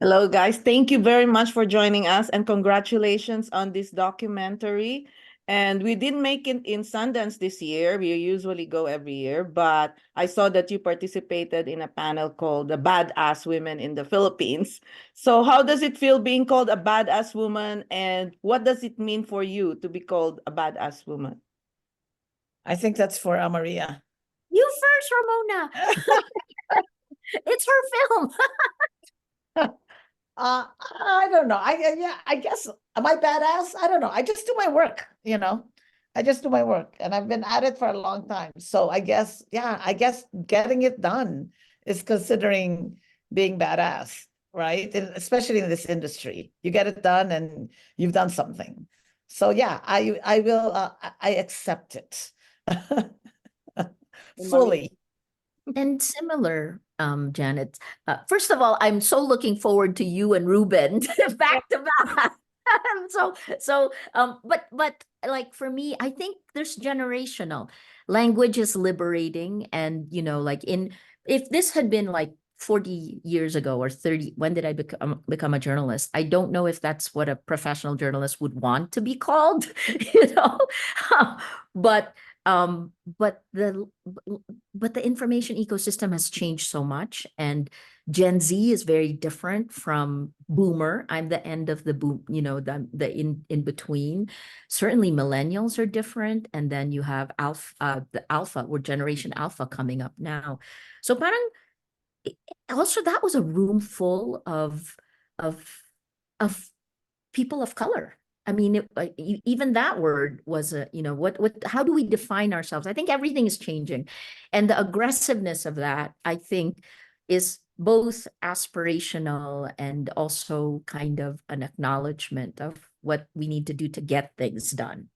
Hello, guys. Thank you very much for joining us and congratulations on this documentary. And we didn't make it in Sundance this year. We usually go every year, but I saw that you participated in a panel called The Badass Women in the Philippines. So, how does it feel being called a badass woman? And what does it mean for you to be called a badass woman? I think that's for Maria. You first, Ramona. It's her film. I don't know. I guess, am I badass? I don't know. I just do my work, I just do my work, and I've been at it for a long time. So I guess, yeah, I guess getting it done is considering being badass, right? And especially in this industry, you get it done and you've done something. So yeah, I will. I accept it fully. And similar, Janet. First of all, I'm so looking forward to you and Ruben back to back. But like for me, I think there's generational. Language is liberating, and like if this had been like 40 years ago or 30, when did I become a journalist? I don't know if that's what a professional journalist would want to be called, you know. But um but the but the information ecosystem has changed so much, and Gen Z is very different from boomer. I'm the end of the boom, the in between. Certainly millennials are different, and then you have the alpha or generation alpha coming up now. So parang also that was a room full of of people of color. I mean, even that word was how do we define ourselves? I think everything is changing. And the aggressiveness of that, I think, is both aspirational and also kind of an acknowledgement of what we need to do to get things done.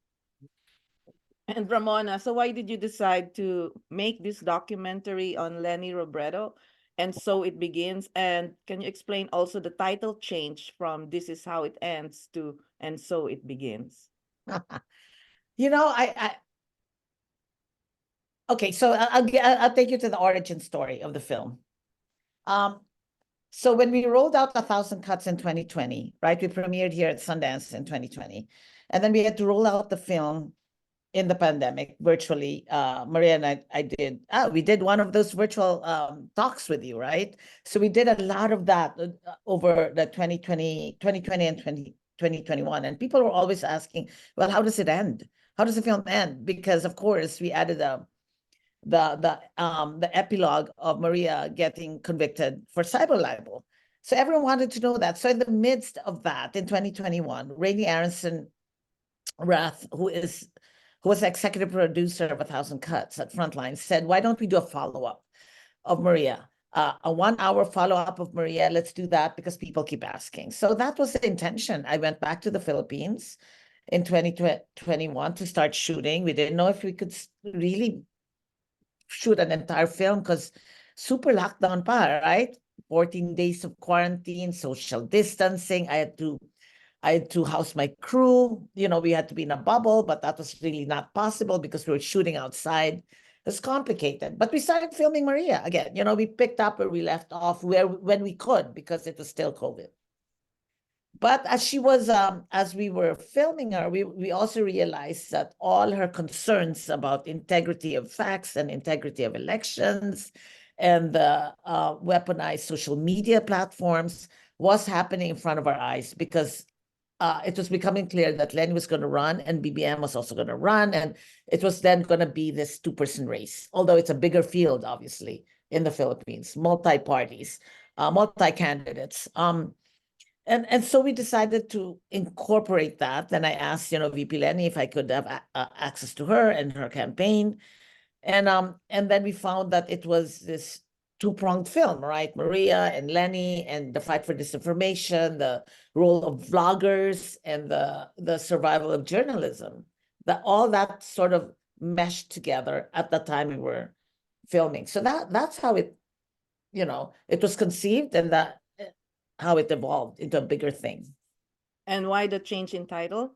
And Ramona, so why did you decide to make this documentary on Leni Robredo? And so it begins. And can you explain also the title change from This Is How It Ends to And So It Begins? Okay, so I'll take you to the origin story of the film. So when we rolled out 1,000 Cuts in 2020, right? We premiered here at Sundance in 2020. And then we had to roll out the film in the pandemic virtually. Maria and we did one of those virtual talks with you, right? So we did a lot of that over the 2020 and 2021. And people were always asking, well, how does it end? How does the film end? Because of course we added the epilogue of Maria getting convicted for cyber libel. So everyone wanted to know that. So in the midst of that, in 2021, Rainey Aronson Rath, who was executive producer of 1,000 Cuts at Frontline, said, why don't we do a follow-up of Maria? A 1 hour follow-up of Maria. Let's do that because people keep asking. So that was the intention. I went back to the Philippines in 2021 to start shooting. We didn't know if we could really shoot an entire film because super lockdown pa, right? 14 days of quarantine, social distancing. I had to house my crew. We had to be in a bubble, but that was really not possible because we were shooting outside. It's complicated. But we started filming Maria again. We picked up where we left off when we could because it was still COVID. But as we were filming her, we also realized that all her concerns about integrity of facts and integrity of elections and the weaponized social media platforms was happening in front of our eyes because it was becoming clear that Leni was going to run and BBM was also going to run. And it was then going to be this two-person race, although it's a bigger field, obviously, in the Philippines, multi-parties, multi-candidates. And so we decided to incorporate that. Then I asked, VP Leni if I could have access to her and her campaign. And then we found that it was this two-pronged film, right? Maria and Leni and the fight for disinformation, the role of vloggers and the survival of journalism. All that sort of meshed together at the time we were filming. So that's how it was conceived, and how it evolved into a bigger thing. And why the change in title?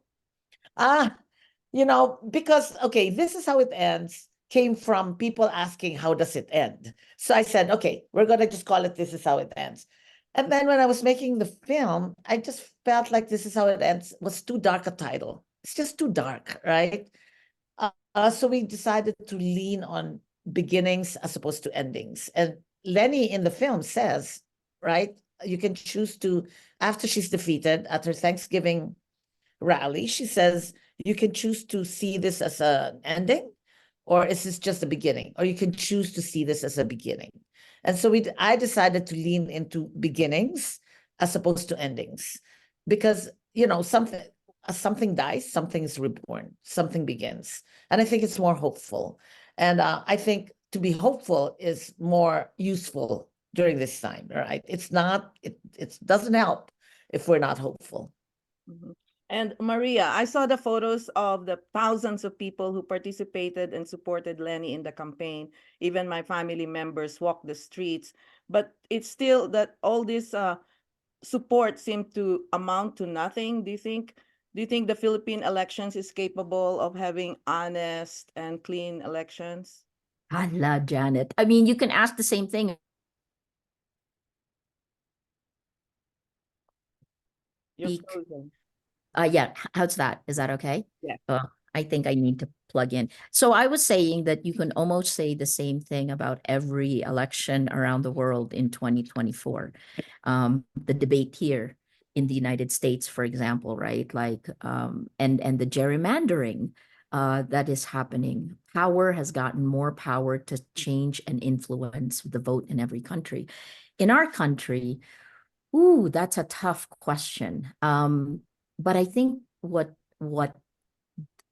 Because, okay, This Is How It Ends came from people asking, how does it end? So I said, okay, we're going to just call it This Is How It Ends. And then when I was making the film, I just felt like this is how it ends. It was too dark a title. It's just too dark, right? So we decided to lean on beginnings as opposed to endings. And Leni in the film says, right, you can choose to, after she's defeated at her Thanksgiving rally, she says, you can choose to see this as an ending, or is this just a beginning? Or you can choose to see this as a beginning. And so I decided to lean into beginnings as opposed to endings, because something dies, something is reborn, something begins, and I think it's more hopeful. And I think to be hopeful is more useful during this time, right? It's not. It doesn't help if we're not hopeful. Mhm. And Maria, I saw the photos of the thousands of people who participated and supported Leni in the campaign. Even my family members walked the streets. But it's still that all this support seemed to amount to nothing. Do you think the Philippine elections is capable of having honest and clean elections? Hala, Janet. I mean, you can ask the same thing. You're Speak. frozen. Yeah, how's that? Is that okay? Yeah. I think I need to plug in. So I was saying that you can almost say the same thing about every election around the world in 2024. The debate here in the United States, for example, right? Like, and the gerrymandering that is happening. Power has gotten more power to change and influence the vote in every country. In our country, ooh, that's a tough question. But I think what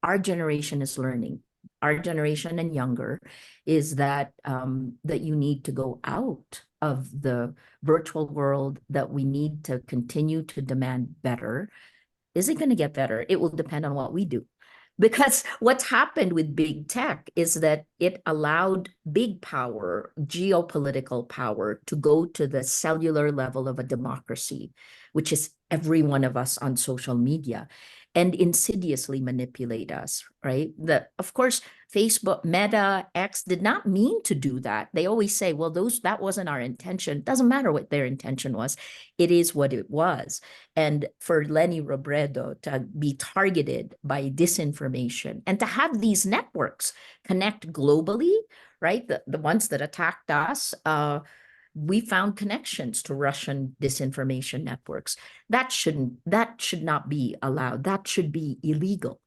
our generation is learning, our generation and younger, is that that you need to go out of the virtual world, that we need to continue to demand better. Is it going to get better? It will depend on what we do. Because what's happened with big tech is that it allowed big power, geopolitical power, to go to the cellular level of a democracy, which is every one of us on social media, and insidiously manipulate us, right? Of course, Facebook, Meta, X did not mean to do that. They always say, well, that wasn't our intention. Doesn't matter what their intention was. It is what it was. And for Leni Robredo to be targeted by disinformation and to have these networks connect globally, right? The ones that attacked us, we found connections to Russian disinformation networks. That should not be allowed. That should be illegal.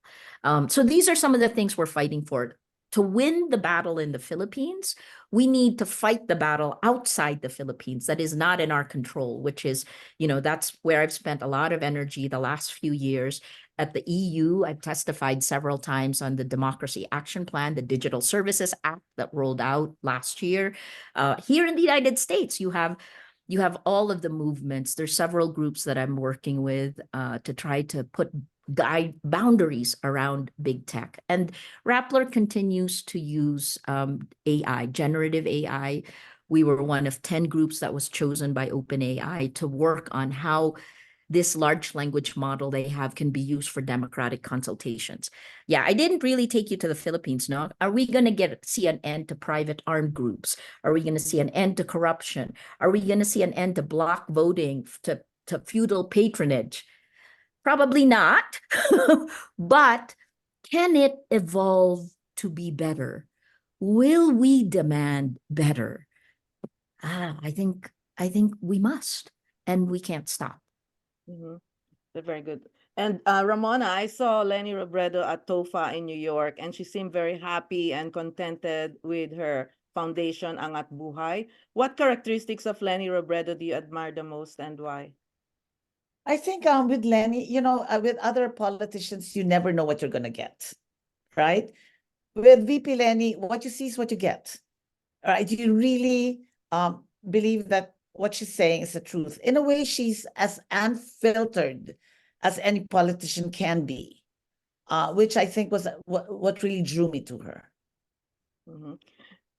So these are some of the things we're fighting for. To win the battle in the Philippines, we need to fight the battle outside the Philippines that is not in our control, which is, that's where I've spent a lot of energy the last few years. At the EU, I've testified several times on the Democracy Action Plan, the Digital Services Act that rolled out last year. Here in the United States, you have all of the movements. There's several groups that I'm working with to try to put guide boundaries around big tech. And Rappler continues to use AI, generative AI. We were one of 10 groups that was chosen by OpenAI to work on how this large language model they have can be used for democratic consultations. Yeah, I didn't really take you to the Philippines, no? Are we going to see an end to private armed groups? Are we going to see an end to corruption? Are we going to see an end to block voting, to feudal patronage? Probably not. But can it evolve to be better? Will we demand better? I think we must, and we can't stop. Mhm. They're very good. And Ramona, I saw Leni Robredo at TOFA in New York, and she seemed very happy and contented with her foundation, Angat Buhay. What characteristics of Leni Robredo do you admire the most, and why? I think with Leni, with other politicians, you never know what you're going to get, right? With VP Leni, what you see is what you get, right? You really believe that what she's saying is the truth. In a way, she's as unfiltered as any politician can be, which I think was what really drew me to her. Mhm.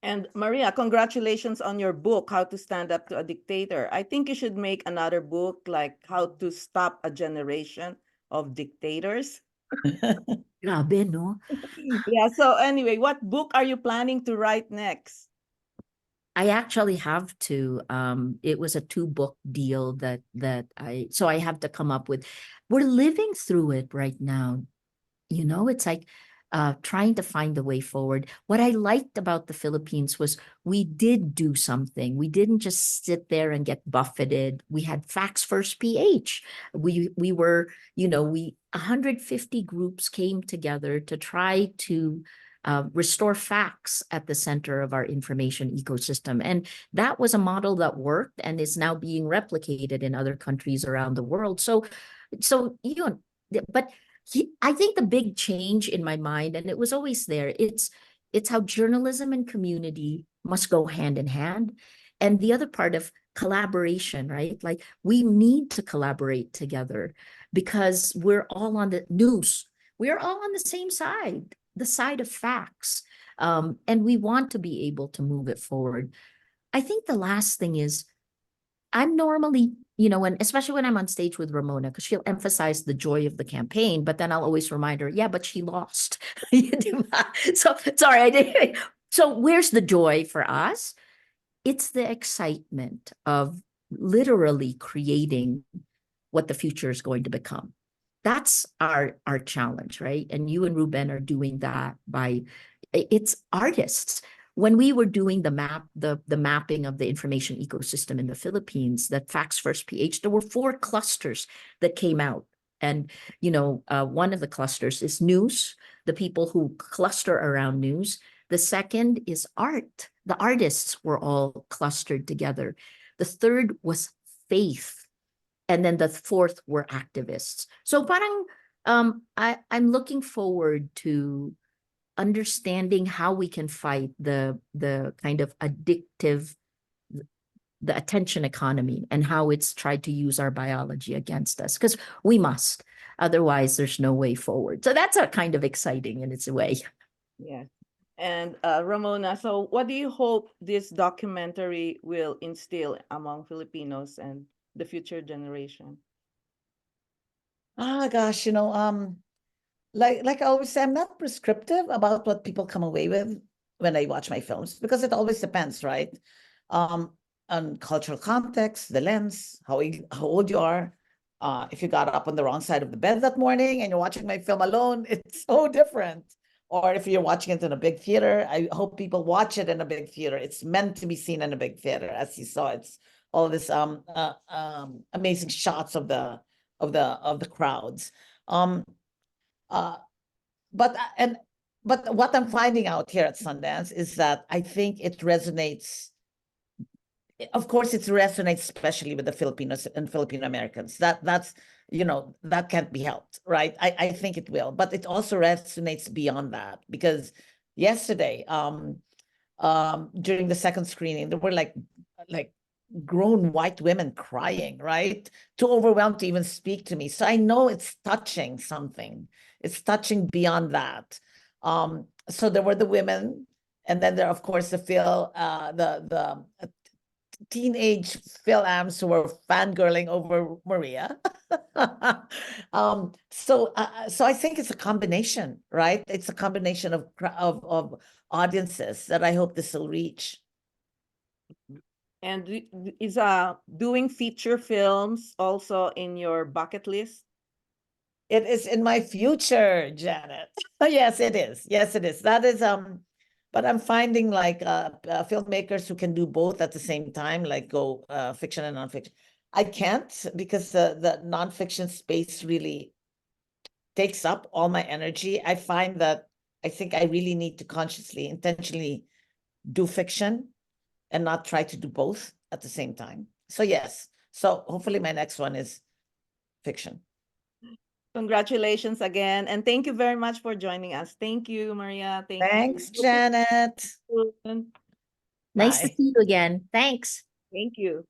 And Maria, congratulations on your book, How to Stand Up to a Dictator. I think you should make another book like How to Stop a Generation of Dictators. Grabe, no? Yeah, so anyway, what book are you planning to write next? I actually have to. It was a 2-book deal so I have to come up with. We're living through it right now. It's like trying to find the way forward. What I liked about the Philippines was we did do something. We didn't just sit there and get buffeted. We had Facts First PH. We were, 150 groups came together to try to restore facts at the center of our information ecosystem. And that was a model that worked and is now being replicated in other countries around the world. But I think the big change in my mind, and it was always there, it's how journalism and community must go hand in hand. And the other part of collaboration, right? Like we need to collaborate together because we're all on the news. We're all on the same side, the side of facts. And we want to be able to move it forward. I think the last thing is I'm normally, especially when I'm on stage with Ramona, because she'll emphasize the joy of the campaign, but then I'll always remind her, yeah, but she lost. So sorry, I didn't. So where's the joy for us? It's the excitement of literally creating what the future is going to become. That's our challenge, right? And you and Ruben are doing that it's artists. When we were doing the mapping of the information ecosystem in the Philippines, that Facts First PH, there were 4 clusters that came out. And, one of the clusters is news, the people who cluster around news. The second is art. The artists were all clustered together. The third was faith. And then the fourth were activists. So parang I'm looking forward to understanding how we can fight the kind of addictive, the attention economy, and how it's tried to use our biology against us, because we must. Otherwise, there's no way forward. So that's a kind of exciting in its way. Yeah. And Ramona, so what do you hope this documentary will instill among Filipinos and the future generation? Gosh, like I always say, I'm not prescriptive about what people come away with when I watch my films, because it always depends, right? On cultural context, the lens, how old you are. If you got up on the wrong side of the bed that morning and you're watching my film alone, it's so different. Or if you're watching it in a big theater, I hope people watch it in a big theater. It's meant to be seen in a big theater. As you saw, it's all this amazing shots of the crowds. But what I'm finding out here at Sundance is that I think it resonates. Of course, it resonates especially with the Filipinos and Filipino Americans. That's that can't be helped, right? I think it will, but it also resonates beyond that, because yesterday, during the second screening, there were like grown white women crying, right? Too overwhelmed to even speak to me. So I know it's touching something. It's touching beyond that. So there were the women, and then there, of course, the teenage Phil-Ams who were fangirling over Maria. So I think it's a combination, right? It's a combination of audiences that I hope this will reach. And is doing feature films also in your bucket list? It is in my future, Janet. Yes, it is. Yes, it is. That is but I'm finding like filmmakers who can do both at the same time, like go fiction and nonfiction. I can't, because the nonfiction space really takes up all my energy. I find that I think I really need to consciously, intentionally do fiction and not try to do both at the same time. So yes, so hopefully my next one is fiction. Congratulations again. And thank you very much for joining us. Thank you, Maria. Thanks, you. Janet. Nice to Bye. see you again. Thanks. Thank you.